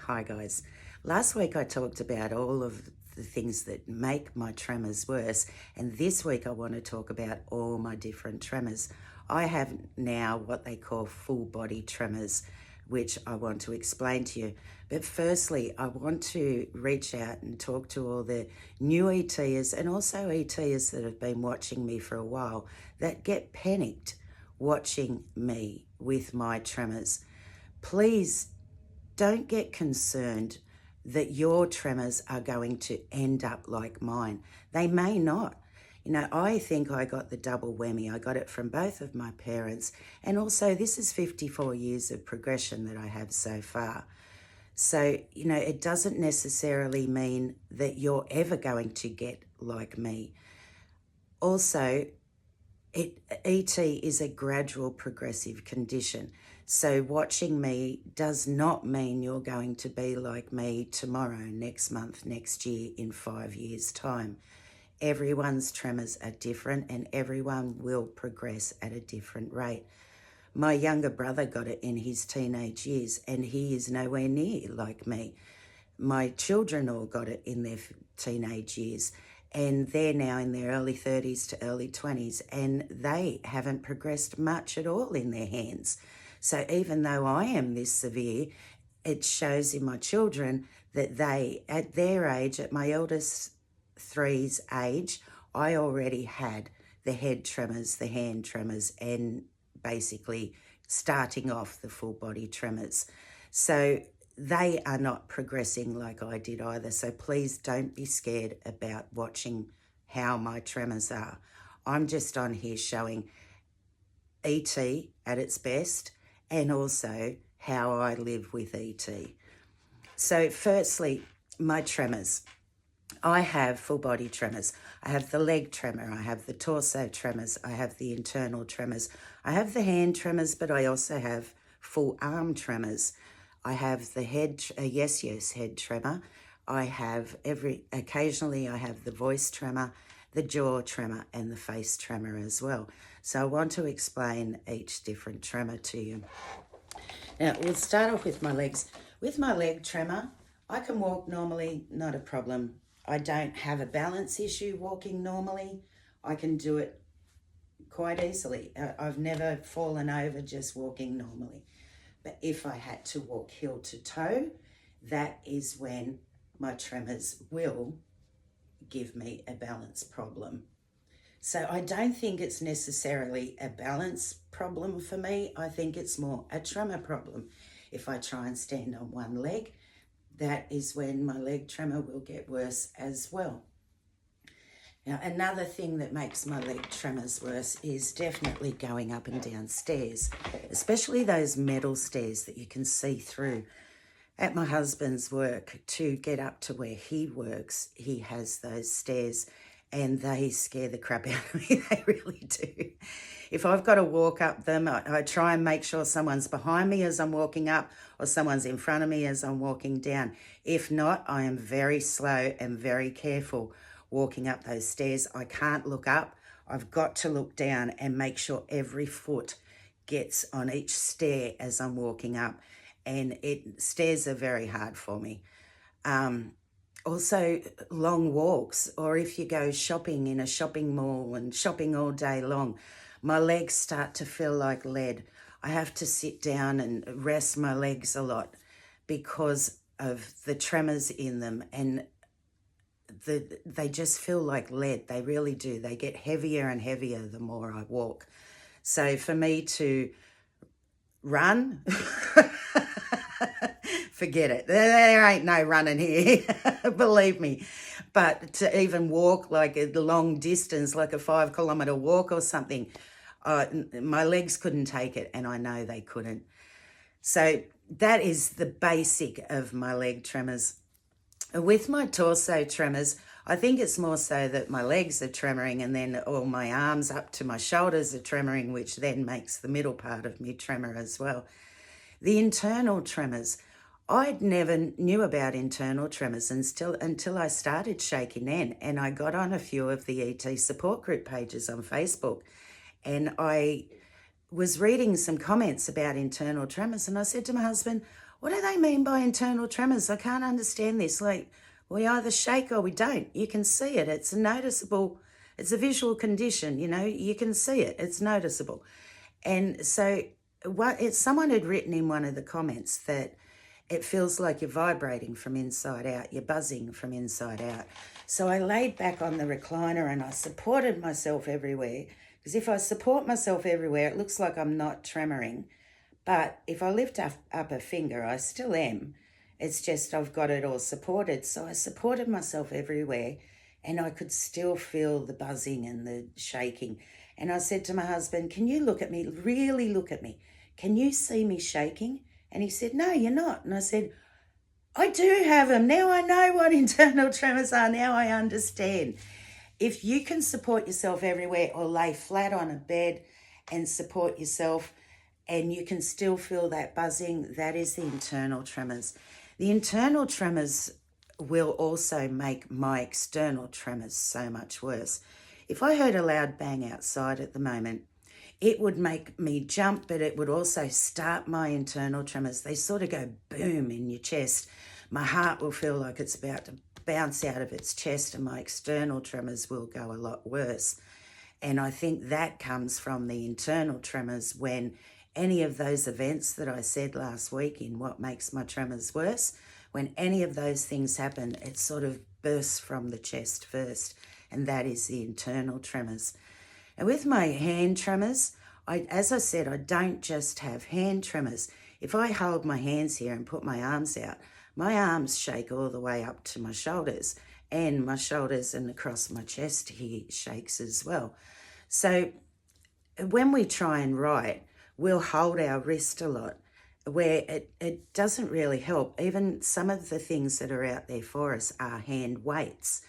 Hi guys. Last week I talked about all of the things that make my tremors worse, and this week I want to talk about all my different tremors. I have now what they call full body tremors, which I want to explain to you. But firstly, I want to reach out and talk to all the new ETers and also ETers that have been watching me for a while that get panicked watching me with my tremors. Please don't get concerned that your tremors are going to end up like mine. They may not. You know, I think I got the double whammy. I got it from both of my parents. And also, this is 54 years of progression that I have so far. So, you know, it doesn't necessarily mean that you're ever going to get like me. Also, ET is a gradual progressive condition. So watching me does not mean you're going to be like me tomorrow, next month, next year, in 5 years' time. Everyone's tremors are different and everyone will progress at a different rate. My younger brother got it in his teenage years and he is nowhere near like me. My children all got it in their teenage years and they're now in their early 30s to early 20s and they haven't progressed much at all in their hands. So even though I am this severe, it shows in my children that they, at their age, at my eldest three's age, I already had the head tremors, the hand tremors, and basically starting off the full body tremors. So they are not progressing like I did either. So please don't be scared about watching how my tremors are. I'm just on here showing ET at its best and also how I live with ET. So firstly, my tremors. I have full body tremors. I have the leg tremor, I have the torso tremors, I have the internal tremors, I have the hand tremors, but I also have full arm tremors. I have the head, yes, head tremor. I have occasionally I have the voice tremor, the jaw tremor, and the face tremor as well. So I want to explain each different tremor to you. Now, we'll start off with my legs. With my leg tremor, I can walk normally, not a problem. I don't have a balance issue walking normally. I can do it quite easily. I've never fallen over just walking normally. But if I had to walk heel to toe, that is when my tremors will give me a balance problem. So I don't think it's necessarily a balance problem for me. I think it's more a tremor problem. If I try and stand on one leg, that is when my leg tremor will get worse as well. Now, another thing that makes my leg tremors worse is definitely going up and down stairs, especially those metal stairs that you can see through. At my husband's work, to get up to where he works, he has those stairs and they scare the crap out of me. They really do. If I've got to walk up them, I try and make sure someone's behind me as I'm walking up or someone's in front of me as I'm walking down. If not, I am very slow and very careful walking up those stairs. I can't look up. I've got to look down and make sure every foot gets on each stair as I'm walking up. And stairs are very hard for me. Also, long walks, or if you go shopping in a shopping mall and shopping all day long, my legs start to feel like lead. I have to sit down and rest my legs a lot because of the tremors in them, and they just feel like lead. They really do. They get heavier and heavier the more I walk. So for me to run, forget it. There ain't no running here, believe me. But to even walk like a long distance, like a 5 kilometre walk or something, my legs couldn't take it, and I know they couldn't. So that is the basic of my leg tremors. With my torso tremors, I think it's more so that my legs are tremoring and then all my arms up to my shoulders are tremoring, which then makes the middle part of me tremor as well. The internal tremors, I'd never knew about internal tremors until I started shakeynan, and I got on a few of the ET support group pages on Facebook, and I was reading some comments about internal tremors, and I said to my husband, what do they mean by internal tremors? I can't understand this. Like, we either shake or we don't. You can see it. It's a noticeable, it's a visual condition, you know, you can see it. It's noticeable. And so someone had written in one of the comments that it feels like you're vibrating from inside out, you're buzzing from inside out. So I laid back on the recliner and I supported myself everywhere, because if I support myself everywhere, it looks like I'm not tremoring. But if I lift up a finger, I still am. It's just I've got it all supported. So I supported myself everywhere and I could still feel the buzzing and the shaking. And I said to my husband, can you look at me, really look at me? Can you see me shaking? And he said, no, you're not. And I said, I do have them. Now I know what internal tremors are. Now I understand. If you can support yourself everywhere or lay flat on a bed and support yourself and you can still feel that buzzing, that is the internal tremors. The internal tremors will also make my external tremors so much worse. If I heard a loud bang outside at the moment, it would make me jump, but it would also start my internal tremors. They sort of go boom in your chest. My heart will feel like it's about to bounce out of its chest and my external tremors will go a lot worse. And I think that comes from the internal tremors when any of those events that I said last week in what makes my tremors worse, when any of those things happen, it sort of bursts from the chest first, and that is the internal tremors. And with my hand tremors, as I said, I don't just have hand tremors. If I hold my hands here and put my arms out, my arms shake all the way up to my shoulders, and my shoulders and across my chest here shakes as well. So when we try and write, we'll hold our wrist a lot, where it doesn't really help. Even some of the things that are out there for us are hand weights.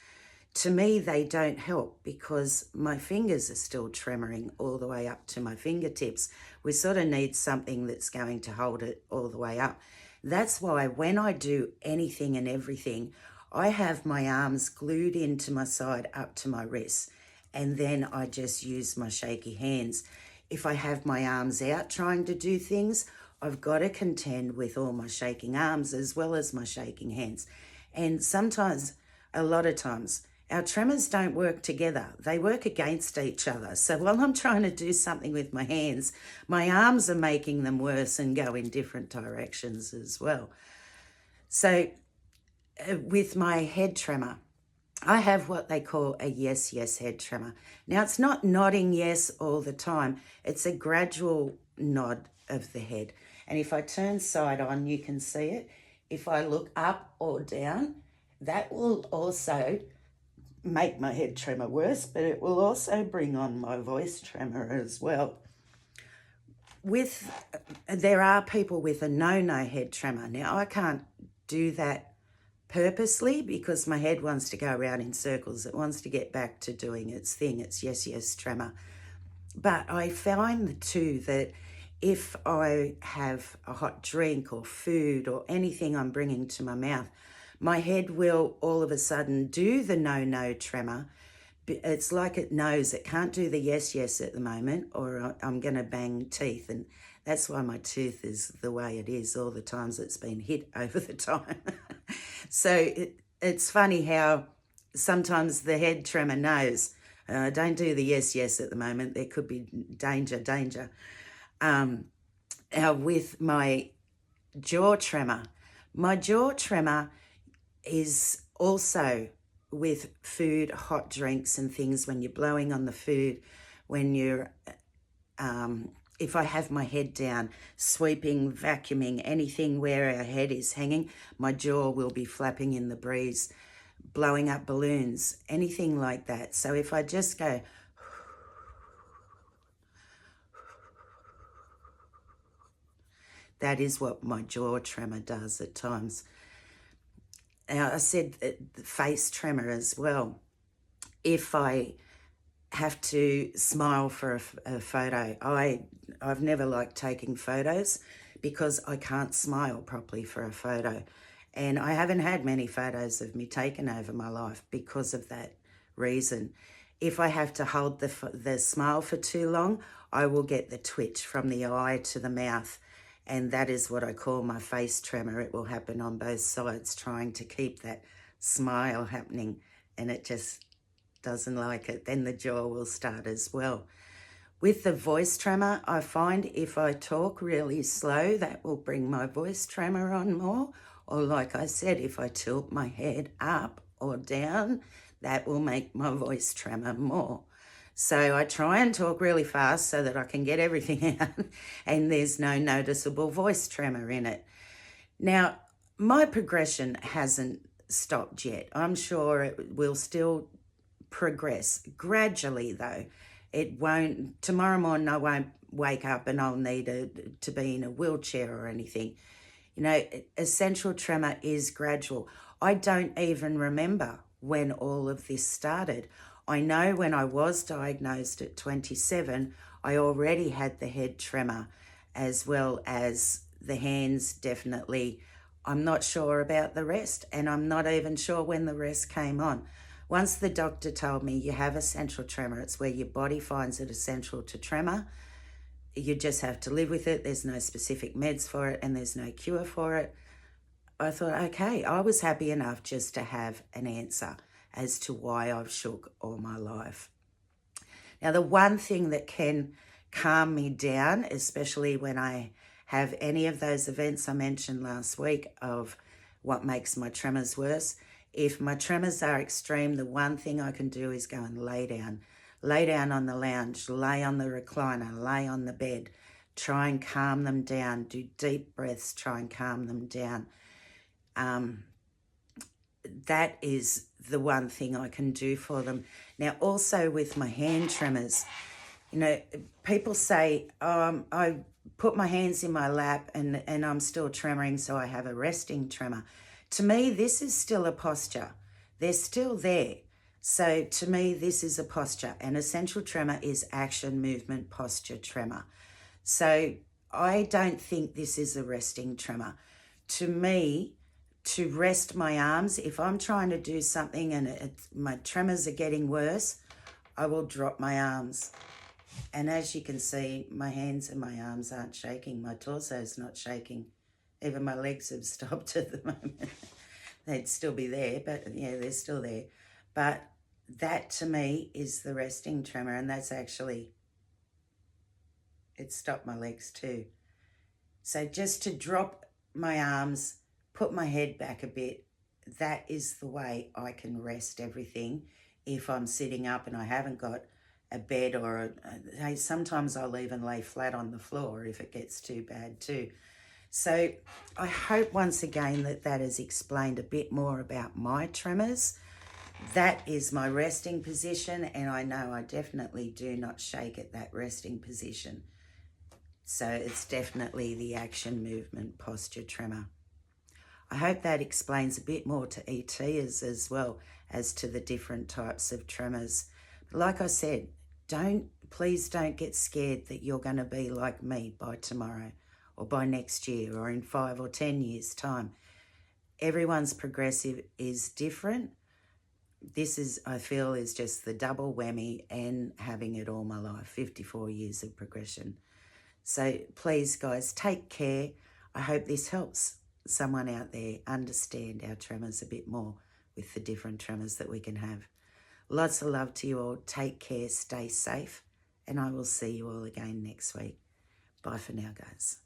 To me, they don't help because my fingers are still tremoring all the way up to my fingertips. We sort of need something that's going to hold it all the way up. That's why when I do anything and everything, I have my arms glued into my side up to my wrists, and then I just use my shaky hands. If I have my arms out trying to do things, I've got to contend with all my shaking arms as well as my shaking hands. And sometimes, a lot of times, our tremors don't work together. They work against each other. So while I'm trying to do something with my hands, my arms are making them worse and go in different directions as well. So with my head tremor, I have what they call a yes, yes head tremor. Now, it's not nodding yes all the time. It's a gradual nod of the head. And if I turn side on, you can see it. If I look up or down, that will also make my head tremor worse, but it will also bring on my voice tremor as well. There are people with a no-no head tremor. Now, I can't do that purposely because my head wants to go around in circles. It wants to get back to doing its thing. It's yes, yes tremor. But I find too that if I have a hot drink or food or anything I'm bringing to my mouth, my head will all of a sudden do the no tremor. It's like it knows it can't do the yes at the moment, or I'm going to bang teeth. And that's why my tooth is the way it is all the times it's been hit over the time. So it's funny how sometimes the head tremor knows, don't do the yes at the moment. There could be danger. With my jaw tremor is also with food, hot drinks and things, when you're blowing on the food, when you're, if I have my head down, sweeping, vacuuming, anything where our head is hanging, my jaw will be flapping in the breeze, blowing up balloons, anything like that. So if I just go, that is what my jaw tremor does at times. Now, I said the face tremor as well. If I have to smile for a photo, I've never liked taking photos because I can't smile properly for a photo. And I haven't had many photos of me taken over my life because of that reason. If I have to hold the smile for too long, I will get the twitch from the eye to the mouth. And that is what I call my face tremor. It will happen on both sides, trying to keep that smile happening, and it just doesn't like it. Then the jaw will start as well. With the voice tremor, I find if I talk really slow, that will bring my voice tremor on more. Or like I said, if I tilt my head up or down, that will make my voice tremor more. So I try and talk really fast so that I can get everything out and there's no noticeable voice tremor in it. Now, my progression hasn't stopped yet. I'm sure it will still progress gradually, though. It won't, tomorrow morning I won't wake up and I'll need to be in a wheelchair or anything. You know, essential tremor is gradual. I don't even remember when all of this started. I know when I was diagnosed at 27, I already had the head tremor as well as the hands, definitely. I'm not sure about the rest, and I'm not even sure when the rest came on. Once the doctor told me you have essential tremor, it's where your body finds it essential to tremor. You just have to live with it. There's no specific meds for it and there's no cure for it. I thought, okay, I was happy enough just to have an answer as to why I've shook all my life. Now, the one thing that can calm me down, especially when I have any of those events I mentioned last week of what makes my tremors worse, if my tremors are extreme, the one thing I can do is go and lay down. Lay down on the lounge, lay on the recliner, lay on the bed, try and calm them down, do deep breaths, try and calm them down. That is the one thing I can do for them. Now, also with my hand tremors, you know, people say, I put my hands in my lap and I'm still tremoring, so I have a resting tremor. To me, this is still a posture. They're still there. So to me, this is a posture. And essential tremor is action, movement, posture tremor. So I don't think this is a resting tremor. To me, to rest my arms, if I'm trying to do something and my tremors are getting worse, I will drop my arms. And as you can see, my hands and my arms aren't shaking. My torso's not shaking. Even my legs have stopped at the moment. They'd still be there, but yeah, they're still there. But that to me is the resting tremor, and that's actually, it stopped my legs too. So just to drop my arms, put my head back a bit, that is the way I can rest everything if I'm sitting up and I haven't got a bed or sometimes I'll even lay flat on the floor if it gets too bad too. So I hope once again that has explained a bit more about my tremors. That is my resting position, and I know I definitely do not shake at that resting position. So it's definitely the action, movement, posture tremor. I hope that explains a bit more to ETers as well as to the different types of tremors. Like I said, please don't get scared that you're going to be like me by tomorrow or by next year or in 5 or 10 years' time. Everyone's progressive is different. This is, I feel, is just the double whammy and having it all my life, 54 years of progression. So please, guys, take care. I hope this helps someone out there understand our tremors a bit more with the different tremors that we can have. Lots of love to you all. Take care, stay safe, and I will see you all again next week. Bye for now, guys.